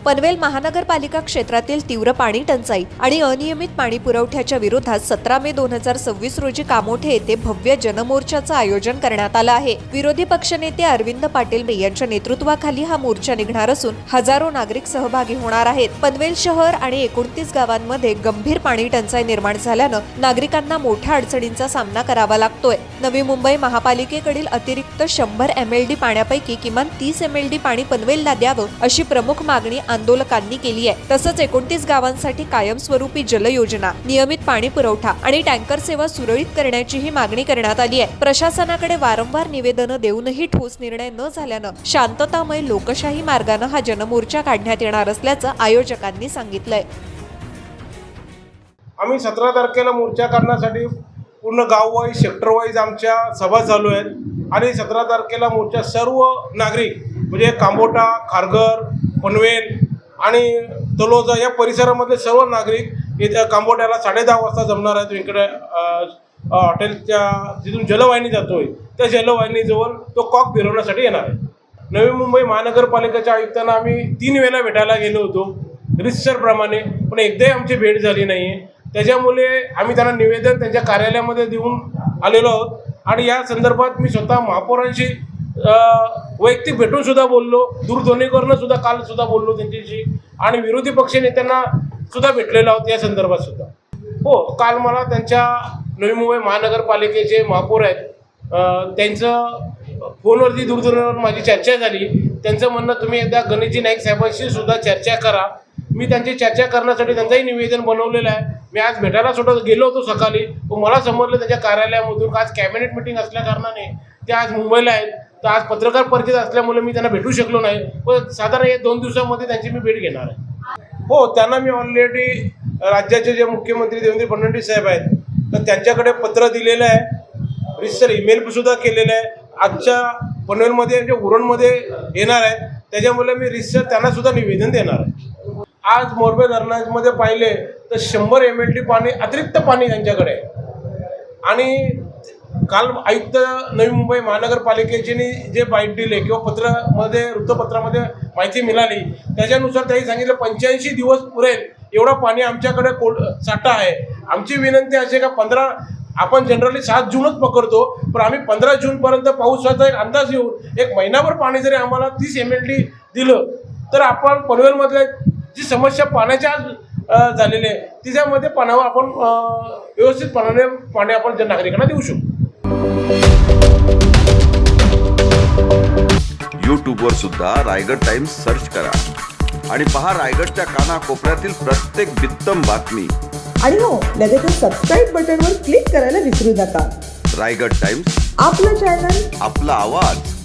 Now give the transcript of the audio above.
पनवेल महानगरपालिका क्षेत्रातील तीव्र पाणी टंचाई आणि अनियमित पाणी पुरवठ्याच्या विरोधात 17 मे 2026 रोजी कामोठे येथे भव्य जनमोर्चाचं आयोजन करण्यात आलं आहे। विरोधी पक्षनेते अरविंद पाटील यांच्या नेतृत्वाखाली हा मोर्चा निघणार असून हजारो नागरिक सहभागी होणार आहेत। पनवेल शहर आणि 29 गावांमध्ये गंभीर पाणी टंचाई निर्माण झाल्यानं नागरिकांना मोठ्या अडचणींचा सामना करावा लागतोय। नवी मुंबई महापालिकेकडील अतिरिक्त 100 MLD पाण्यापैकी किमान 30 MLD पाणी पनवेलला द्यावं अशी प्रमुख मागणी आंदोलकांनी केली आहे। तसंच 29 गावांसाठी कायमस्वरूपी जलयोजना, नियमित पाणी पुरवठा आणि टँकर सेवा सुरळीत करण्याची ही मागणी करण्यात आली आहे। प्रशासनाकडे वारंवार निवेदनं देऊनही ठोस निर्णय न झाल्यानं शांततामय लोकशाही मार्गाने हा जनमोर्चा काढण्यात येणार असल्याचं आयोजकांनी सांगितलंय। आम्ही 17 तारखेला मोर्चा करण्यासाठी पूर्ण गाववाईज सेक्टर वाईज आमच्या सभा चालू आहेत आणि 17 तारखेला मोर्चा सर्व नागरिक म्हणजे कांबोटा, खारघर, पनवेल आणि तलोजा या परिसरामधले सर्व नागरिक इथे कांबोट्याला 10:30 वाजता जमणार आहेत। इकडे हॉटेलच्या जिथून जलवाहिनी जातोय त्या जलवाहिनीजवळ तो कॉक फिरवण्यासाठी येणार आहे। नवी मुंबई महानगरपालिकेच्या आयुक्तांना आम्ही 3 वेळा भेटायला गेलो होतो रितसरप्रमाणे, पण एकदाही आमची भेट झाली नाही आहे। त्याच्यामुळे आम्ही त्यांना निवेदन त्यांच्या कार्यालयामध्ये देऊन आलेलो आहोत आणि या संदर्भात मी स्वतः महापौरांशी वैयक्तिक भेटून सुद्धा बोललो, दूरध्वनी करून सुद्धा काल सुद्धा बोललो त्यांच्याशी आणि विरोधी पक्ष नेत्यांना सुद्धा भेटलेलो आहोत या संदर्भात सुद्धा। हो, काल मला त्यांच्या नवी मुंबई महानगरपालिकेचे महापौर आहेत त्यांचं फोनवरती दूरध्वनीवर माझी चर्चा झाली। त्यांचं म्हणणं तुम्ही एकदा गणेशजी नाईक साहेबांशी सुद्धा चर्चा करा। मी त्यांची चर्चा करण्यासाठी त्यांचंही निवेदन बनवलेलं आहे। मी आज भेटायला सुद्धा गेलो होतो सकाळी, मला समजलं त्यांच्या कार्यालयामधून आज कॅबिनेट मिटिंग असल्या कारणाने ते आज मुंबईला आहेत, तर आज पत्रकार परिषद असल्यामुळे मी त्यांना भेटू शकलो नाही, पण साधारण या 2 दिवसामध्ये त्यांची मी भेट घेणार आहे। हो, त्यांना मी ऑलरेडी राज्याचे जे मुख्यमंत्री देवेंद्र फडणवीस साहेब आहेत तर त्यांच्याकडे पत्र दिलेलं आहे, रिसर ईमेल सुद्धा केलेलं आहे। आजच्या पनवेलमध्ये म्हणजे उरणमध्ये येणार आहेत, त्याच्यामुळे मी रिसर त्यांना सुद्धा निवेदन देणार आहे। आज मोरबे धरणामध्ये पाहिले तर 100 MLD पाणी अतिरिक्त पाणी त्यांच्याकडे आहे आणि काल आयुक्त नवी मुंबई महानगरपालिकेचे जे बाईट दिले किंवा वृत्तपत्रामध्ये माहिती मिळाली त्याच्यानुसार त्यांनी सांगितलं 85 दिवस पुरेल एवढा पाणी आमच्याकडे साठा आहे। आमची विनंती अशी का 15 आपण जनरली 7 जूनच पकडतो, पण आम्ही 15 जूनपर्यंत पावसाचा एक अंदाज येऊन 1 महिनाभर पाणी जरी आम्हाला 30 MLD दिलं तर आपण पनवेलमधल्या जी समस्या पाण्याच्या झालेली आहे तिच्यामध्ये पाण्यावर आपण व्यवस्थितपणाने पाणी आपण नागरिकांना देऊ शकतो। यूट्यूबवर सुद्धा रायगड टाइम्स सर्च करा आणि पहा रायगडच्या कानाकोपऱ्यातील प्रत्येक बित्तम बातमी। आणि हो, लगेच सबस्क्राईब बटनवर क्लिक करायला विसरू नका। रायगड टाइम्स, आपलं चॅनल, आपला आवाज।